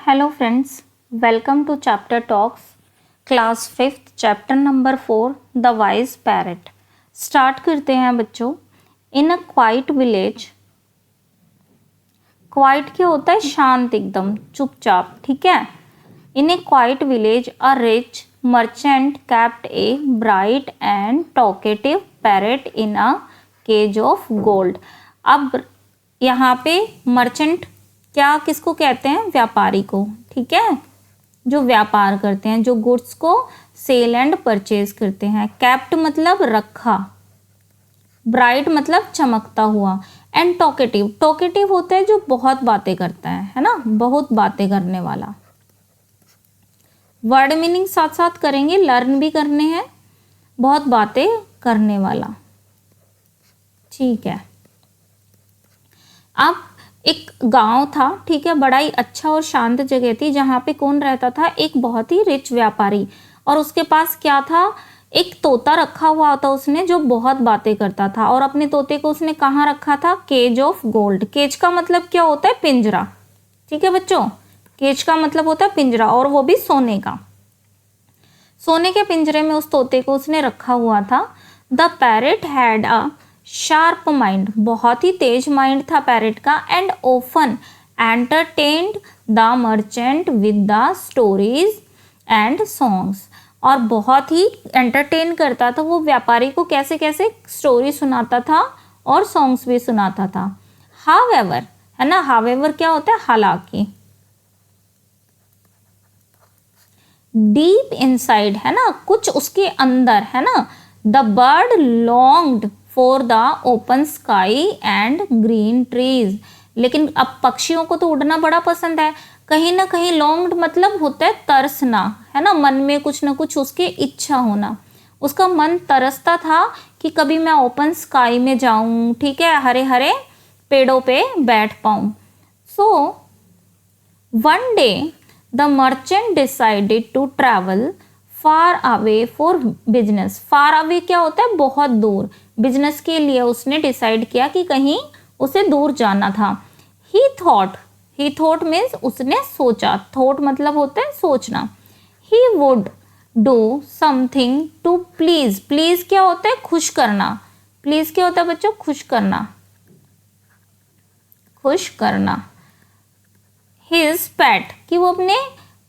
Hello friends, welcome to Chapter Talks, Class 5th, Chapter number 4, The Wise Parrot. Start करते हैं बच्चों. In a quiet village. Quiet क्या होता है? शांत, एकदम चुपचाप. ठीक है. In a quiet village a rich merchant kept a bright and talkative parrot in a cage of gold. अब यहाँ पे मर्चेंट क्या किसको कहते हैं? व्यापारी को. ठीक है, जो व्यापार करते हैं, जो गुड्स को सेल एंड परचेज करते हैं. कैप्ट मतलब रखा, ब्राइट मतलब चमकता हुआ, एंड टॉकेटिव. टॉकेटिव होता है जो बहुत बातें करता है ना, बहुत बातें करने वाला. वर्ड मीनिंग साथ साथ करेंगे, लर्न भी करने हैं. बहुत बातें करने वाला. ठीक है. अब एक गांव था. ठीक है, बड़ा ही अच्छा और शांत जगह थी जहाँ पे कौन रहता था? एक बहुत ही रिच व्यापारी. और उसके पास क्या था? एक तोता रखा हुआ था उसने, जो बहुत बातें करता था. और अपने तोते को उसने कहाँ रखा था? Cage of gold. केज का मतलब क्या होता है? पिंजरा. ठीक है बच्चों, केज का मतलब होता है पिंजरा, और वो भी सोने का. सोने के पिंजरे में उस तोते को उसने रखा हुआ था. The parrot had a sharp mind. बहुत ही तेज माइंड था पैरेट का. And often entertained the merchant with the stories and songs. और बहुत ही एंटरटेन करता था वो व्यापारी को. कैसे कैसे? स्टोरी सुनाता था और सॉन्ग्स भी सुनाता था. हावेवर, है ना, हावेवर क्या होता है? हालांकि. डीप इनसाइड, है ना, कुछ उसके अंदर, है ना. The bird longed for the open sky and green trees. लेकिन अब पक्षियों को तो उड़ना बड़ा पसंद है. कहीं ना कहीं लॉन्ग्ड मतलब होता है तरसना, है ना, मन में कुछ ना कुछ उसकी इच्छा होना. उसका मन तरसता था कि कभी मैं ओपन स्काई में जाऊं, ठीक है, हरे हरे पेड़ों पे बैठ पाऊं. So one day the merchant decided to travel far away for business. Far away क्या होता है? बहुत दूर. बिजनेस के लिए उसने डिसाइड किया कि कहीं उसे दूर जाना था. ही थॉट मीन्स उसने सोचा. थॉट मतलब होता है सोचना. He would do something to please. Please क्या होता है? खुश करना. प्लीज क्या होता है बच्चों? खुश करना. खुश करना. हिज पैट, कि वो अपने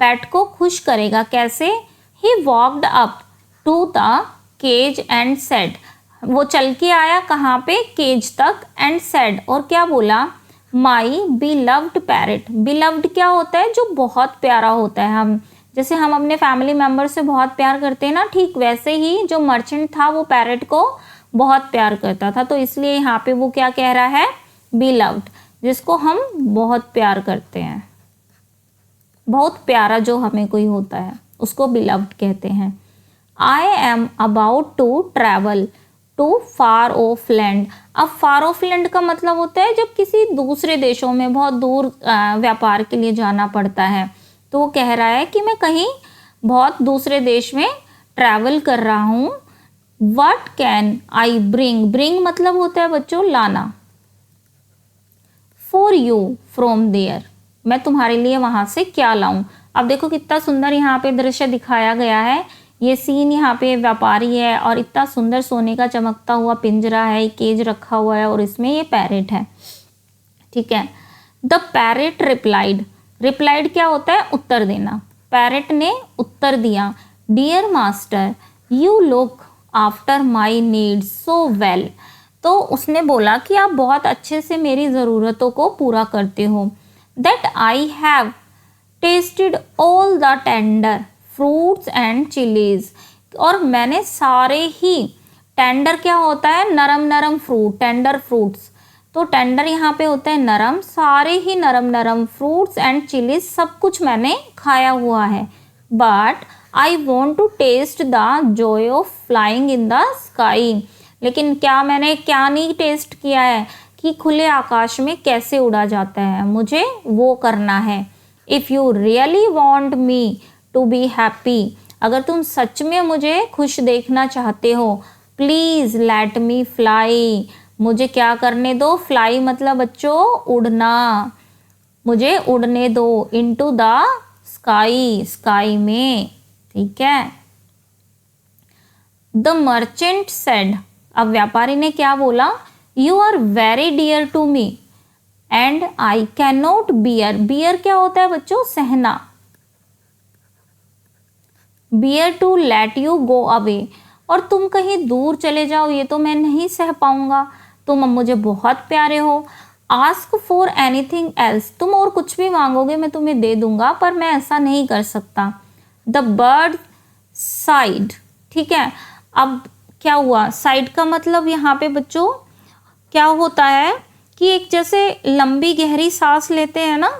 पैट को खुश करेगा. कैसे? He walked up to the cage and said. वो चल के आया कहाँ पे? केज तक. एंड सेड, और क्या बोला? माई बिलव्ड पैरेट. बिलव्ड क्या होता है? जो बहुत प्यारा होता है. हम जैसे हम अपने फैमिली मेम्बर से बहुत प्यार करते हैं ना, ठीक वैसे ही जो मर्चेंट था वो पैरेट को बहुत प्यार करता था. तो इसलिए यहाँ पे वो क्या कह रहा है? बिलव्ड, जिसको हम बहुत प्यार करते हैं. बहुत प्यारा जो हमें कोई होता है उसको बिलव्ड कहते हैं. I am about to travel to far off land. अब फार ऑफ लैंड का मतलब होता है जब किसी दूसरे देशों में बहुत दूर व्यापार के लिए जाना पड़ता है. तो वो कह रहा है कि मैं कहीं बहुत दूसरे देश में ट्रैवल कर रहा हूँ. What can I bring. Bring मतलब होता है बच्चों लाना. For you from there. मैं तुम्हारे लिए वहाँ से क्या लाऊं. अब देखो कितना सुंदर यहाँ पे दृश्य दिखाया गया है. ये सीन, यहाँ पे व्यापारी है और इतना सुंदर सोने का चमकता हुआ पिंजरा है, केज रखा हुआ है, और इसमें ये पैरेट है. ठीक है. The parrot replied. रिप्लाइड क्या होता है? उत्तर देना. पैरेट ने उत्तर दिया. Dear master, you look after my needs so well. तो उसने बोला कि आप बहुत अच्छे से मेरी ज़रूरतों को पूरा करते हो. That I have tested all the tender fruits and chillies. और मैंने सारे ही, टेंडर क्या होता है? नरम नरम फ्रूट, टेंडर फ्रूट्स. तो टेंडर यहाँ पे होता है नरम. सारे ही नरम नरम फ्रूट्स एंड चिलीज, सब कुछ मैंने खाया हुआ है. But I want to taste the joy of flying in the sky. लेकिन मैंने क्या नहीं टेस्ट किया है कि खुले आकाश में कैसे उड़ा जाता है. मुझे वो करना है. If you really want me to be happy. अगर तुम सच में मुझे खुश देखना चाहते हो, प्लीज़ लेट मी फ्लाई. मुझे क्या करने दो? फ्लाई मतलब बच्चों उड़ना. मुझे उड़ने दो, इनटू द स्काई, स्काई में, ठीक है। द मर्चेंट सेड, अब व्यापारी ने क्या बोला, you are very dear to me and I can not bear, bear क्या होता है बच्चों, सहना, bear to let you go away, और तुम कहीं दूर चले जाओ ये तो मैं नहीं सह पाऊंगा, तुम मुझे बहुत प्यारे हो। आस्क फॉर एनीथिंग एल्स, तुम और कुछ भी मांगोगे मैं तुम्हें दे दूंगा, पर मैं ऐसा नहीं कर सकता। द बर्ड साइड, ठीक है। अब क्या हुआ, साइड का मतलब यहाँ पे बच्चों क्या होता है कि एक जैसे लंबी गहरी सांस लेते हैं ना,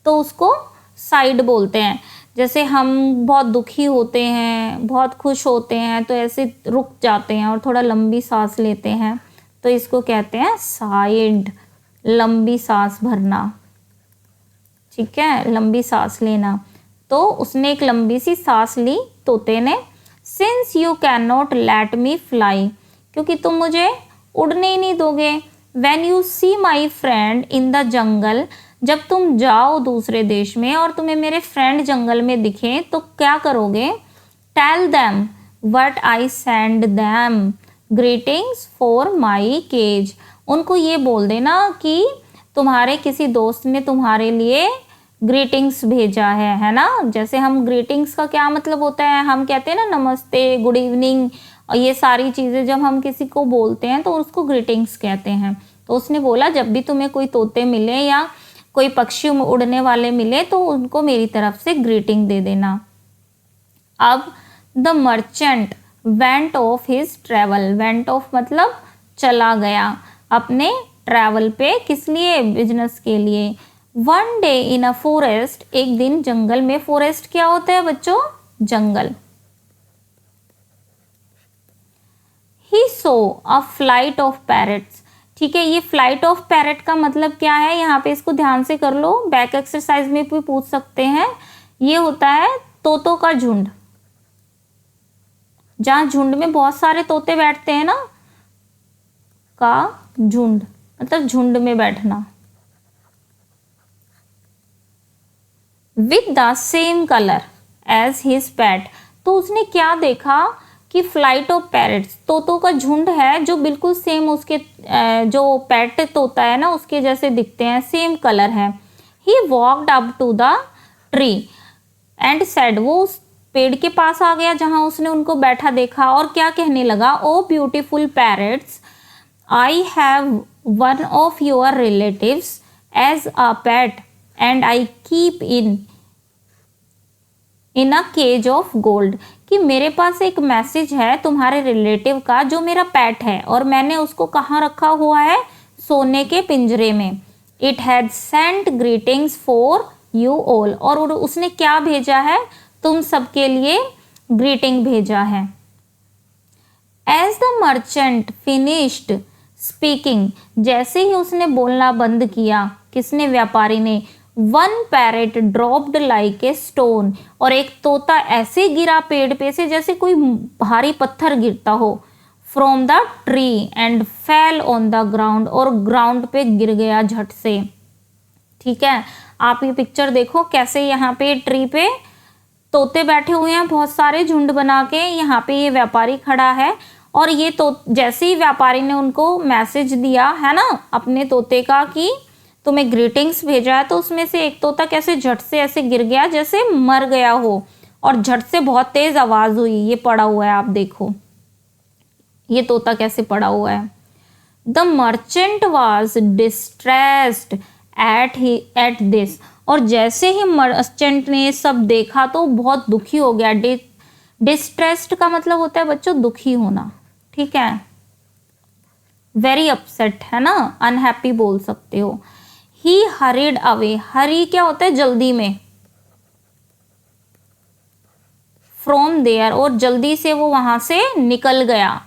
तो उसको साइड बोलते हैं। जैसे हम बहुत दुखी होते हैं, बहुत खुश होते हैं, तो ऐसे रुक जाते हैं और थोड़ा लंबी सांस लेते हैं, तो इसको कहते हैं साइड, लंबी सांस भरना, ठीक है, लंबी सांस लेना। तो उसने एक लंबी सी सांस ली तोते ने। Since you can not let me fly, क्योंकि तुम मुझे उड़ने ही नहीं दोगे। When you see my friend in the jungle, जब तुम जाओ दूसरे देश में और तुम्हें मेरे फ्रेंड जंगल में दिखे तो क्या करोगे, tell them what I send them greetings for my cage, उनको ये बोल देना कि तुम्हारे किसी दोस्त ने तुम्हारे लिए ग्रीटिंग्स भेजा है ना। जैसे हम ग्रीटिंग्स का क्या मतलब होता है, हम कहते हैं ना नमस्ते, गुड इवनिंग, और ये सारी चीज़ें जब हम किसी को बोलते हैं तो उसको ग्रीटिंग्स कहते हैं। तो उसने बोला जब भी तुम्हें कोई तोते मिले या कोई पक्षी उड़ने वाले मिले तो उनको मेरी तरफ से ग्रीटिंग दे देना। अब the merchant went of his travel, went of मतलब चला गया अपने ट्रैवल पे, किस लिए, बिजनेस के लिए। One day in a forest, एक दिन जंगल में, फॉरेस्ट क्या होता है बच्चों, जंगल। ही सो अ फ्लाइट ऑफ पैरट्स, ठीक है। ये फ्लाइट ऑफ पैरट का मतलब क्या है, यहाँ पे इसको ध्यान से कर लो, बैक एक्सरसाइज में भी पूछ सकते हैं। ये होता है तोतों का झुंड, जहाँ झुंड में बहुत सारे तोते बैठते हैं ना, का झुंड मतलब झुंड में बैठना। With the same colour as his pet, तो उसने क्या देखा कि फ्लाइट ऑफ पैरट्स, तोतों का झुंड है जो बिल्कुल सेम उसके जो पैट तोता है ना उसके जैसे दिखते हैं, सेम कलर है। He walked up to the tree and said, वो उस पेड़ के पास आ गया जहां उसने उनको बैठा देखा और क्या कहने लगा, oh beautiful parrots, I have one of your relatives as a pet and I keep in a cage of gold, कि मेरे पास एक मैसेज है तुम्हारे रिलेटिव का जो मेरा पेट है और मैंने उसको कहाँ रखा हुआ है, सोने के पिंजरे में। It had sent greetings for you all, और उसने क्या भेजा है, तुम सबके लिए ग्रीटिंग भेजा है। As the merchant finished speaking, जैसे ही उसने बोलना बंद किया, किसने, व्यापारी ने, one parrot dropped like a stone, और एक तोता ऐसे गिरा पेड़ पे से जैसे कोई भारी पत्थर गिरता हो, from the tree and fell on the ground, और ग्राउंड पे गिर गया झट से, ठीक है। आप ये पिक्चर देखो कैसे यहाँ पे ट्री पे तोते बैठे हुए हैं बहुत सारे झुंड बना के, यहाँ पे ये व्यापारी खड़ा है, और ये तो जैसे ही व्यापारी ने उनको मैसेज दिया है ना अपने तोते का कि तुम्हें ग्रीटिंग्स भेजा है, तो उसमें से एक तोता कैसे झट से ऐसे गिर गया जैसे मर गया हो, और झट से बहुत तेज आवाज हुई। ये पड़ा हुआ है, आप देखो ये तोता कैसे पड़ा हुआ है। The merchant was distressed at this, और जैसे ही मर्चेंट ने सब देखा तो बहुत दुखी हो गया। डिस्ट्रेस्ड का मतलब होता है बच्चों दुखी होना, ठीक है। वेरी अपसेट है ना, अनहैप्पी बोल सकते हो। ही हरीड अवे, हरी क्या होता है, जल्दी में, फ्रॉम देयर, और जल्दी से वो वहां से निकल गया।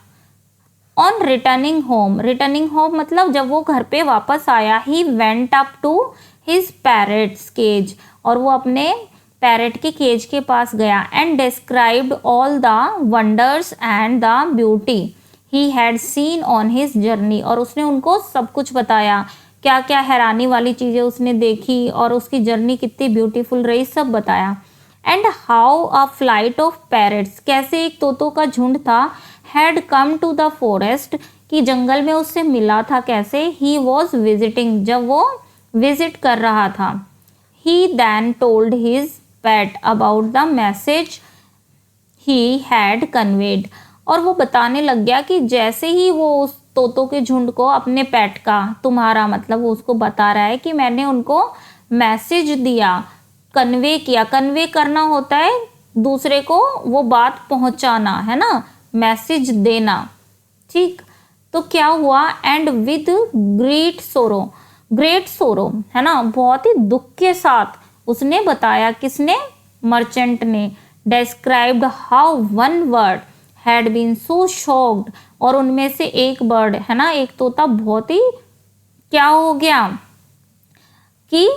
On returning home, returning home मतलब जब वो घर पे वापस आया, he went up to his parrot's cage, और वो अपने पैरेट के केज के पास गया। And described all the wonders and the beauty he had seen on his journey, और उसने उनको सब कुछ बताया क्या क्या हैरानी वाली चीज़ें उसने देखी और उसकी जर्नी कितनी ब्यूटीफुल रही, सब बताया। And how a flight of parrots, कैसे एक तोतों का झुंड था, had come to the forest, कि जंगल में उससे मिला था। कैसे? ही वॉज विजिटिंग, जब वो विजिट कर रहा था। He then told his pet about the message he had conveyed, और वो बताने लग गया कि जैसे ही वो उस तोतों के झुंड को अपने पेट का, तुम्हारा मतलब वो उसको बता रहा है कि मैंने उनको मैसेज दिया, कन्वे किया। कन्वे करना होता है दूसरे को वो बात पहुंचाना, है ना, मैसेज देना, ठीक। तो क्या हुआ? एंड विद ग्रेट सोरो, है ना, बहुत ही दुख के साथ उसने बताया। किसने? मर्चेंट ने। Described how one bird had been so shocked, और उनमें से एक बर्ड, है ना, एक तोता बहुत ही क्या हो गया कि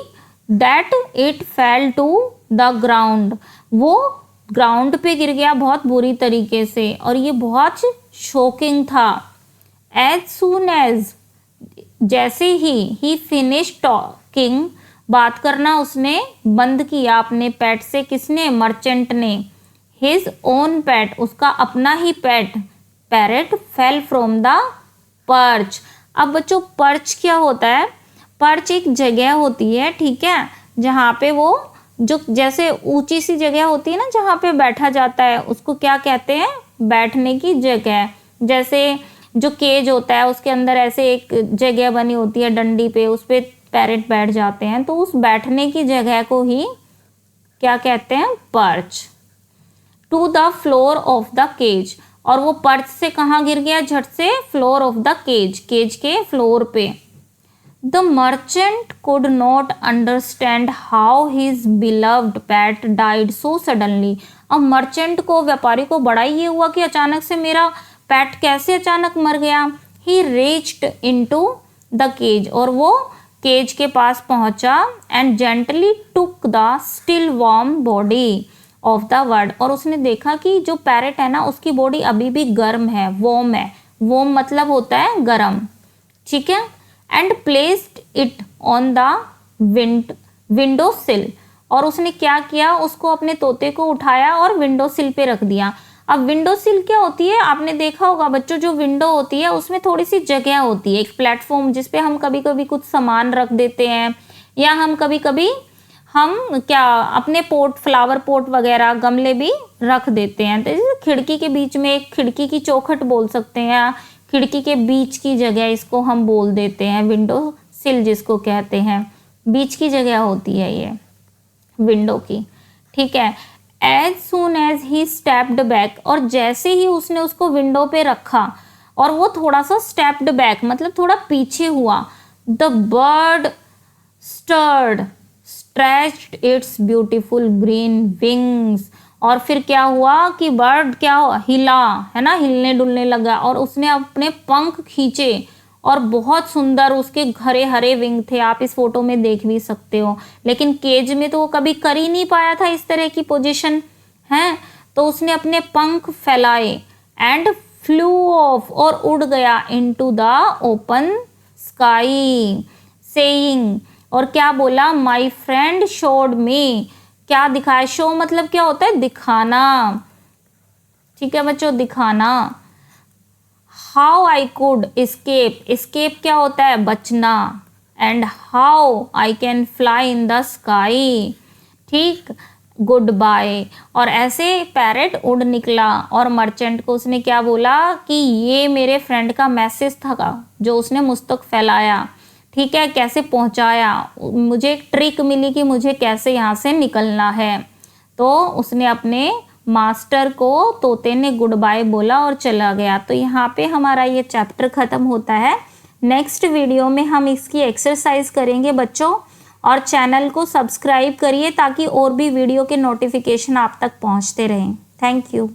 that it fell to the ground, वो ग्राउंड पे गिर गया बहुत बुरी तरीके से, और ये बहुत शॉकिंग था। एज सून एज, जैसे ही फिनिश टॉकिंग, बात करना उसने बंद किया अपने पेट से। किसने? मर्चेंट ने। हिज ओन पेट, उसका अपना ही pet, parrot, fell from the perch. अब बच्चों पर्च क्या होता है? पर्च एक जगह होती है, ठीक है, जहाँ पे वो जो जैसे ऊंची सी जगह होती है ना जहाँ पे बैठा जाता है, उसको क्या कहते हैं? बैठने की जगह। जैसे जो केज होता है उसके अंदर ऐसे एक जगह बनी होती है डंडी पे, उस पे पैरेट बैठ जाते हैं, तो उस बैठने की जगह को ही क्या कहते हैं? Perch. To the floor of the cage, और वो पर्च से कहाँ गिर गया? झट से floor of the cage, cage के फ्लोर पे। The merchant could not understand how his beloved pet died so suddenly. अब मर्चेंट को, व्यापारी को बड़ा ये हुआ कि अचानक से मेरा पेट कैसे अचानक मर गया। He reached into the cage, और वो केज के पास पहुंचा। And gently took the still warm body of the bird, और उसने देखा कि जो पैरेट है ना उसकी बॉडी अभी भी गर्म है, वॉर्म है। वॉर्म मतलब होता है गर्म, ठीक है। And placed it on the window सिल, और उसने क्या किया? उसको, अपने तोते को उठाया और विंडो सिल पे रख दिया। अब विंडो सिल क्या होती है? आपने देखा होगा बच्चों, जो विंडो होती है उसमें थोड़ी सी जगह होती है, एक प्लेटफॉर्म जिसपे हम कभी कभी कुछ सामान रख देते हैं, या हम कभी कभी क्या अपने पोट, फ्लावर पोट वगैरह, गमले भी रख देते हैं। तो जैसे खिड़की के बीच में एक खिड़की की चौखट बोल सकते हैं, या खिड़की के बीच की जगह इसको हम बोल देते हैं, विंडो सिल जिसको कहते हैं, बीच की जगह होती है ये विंडो की, ठीक है। As soon as he stepped back, और जैसे ही उसने उसको विंडो पे रखा और वो थोड़ा सा स्टेप्ड बैक मतलब थोड़ा पीछे हुआ, the bird stirred stretched its beautiful green wings, और फिर क्या हुआ कि बर्ड क्या हिला, है ना, हिलने डुलने लगा, और उसने अपने पंख खींचे, और बहुत सुंदर उसके हरे हरे विंग थे। आप इस फोटो में देख भी सकते हो, लेकिन केज में तो वो कभी कर ही नहीं पाया था इस तरह की पोजीशन है। तो उसने अपने पंख फैलाए एंड फ्लू ऑफ, और उड़ गया into the open sky saying, और क्या बोला? माई फ्रेंड शोड मी, क्या दिखाया? शो मतलब क्या होता है? दिखाना, ठीक है बच्चों, दिखाना। How I could escape, escape क्या होता है? बचना। And how I can fly in the sky, ठीक, गुड बाय। और ऐसे पैरेट उड़ निकला, और मर्चेंट को उसने क्या बोला कि ये मेरे फ्रेंड का मैसेज था जो उसने मुझ तक फैलाया, ठीक है, कैसे पहुंचाया, मुझे एक ट्रिक मिली कि मुझे कैसे यहाँ से निकलना है। तो उसने अपने मास्टर को, तोते ने गुड बाय बोला और चला गया। तो यहाँ पे हमारा ये चैप्टर ख़त्म होता है। नेक्स्ट वीडियो में हम इसकी एक्सरसाइज करेंगे बच्चों, और चैनल को सब्सक्राइब करिए ताकि और भी वीडियो के नोटिफिकेशन आप तक पहुँचते रहें। Thank you.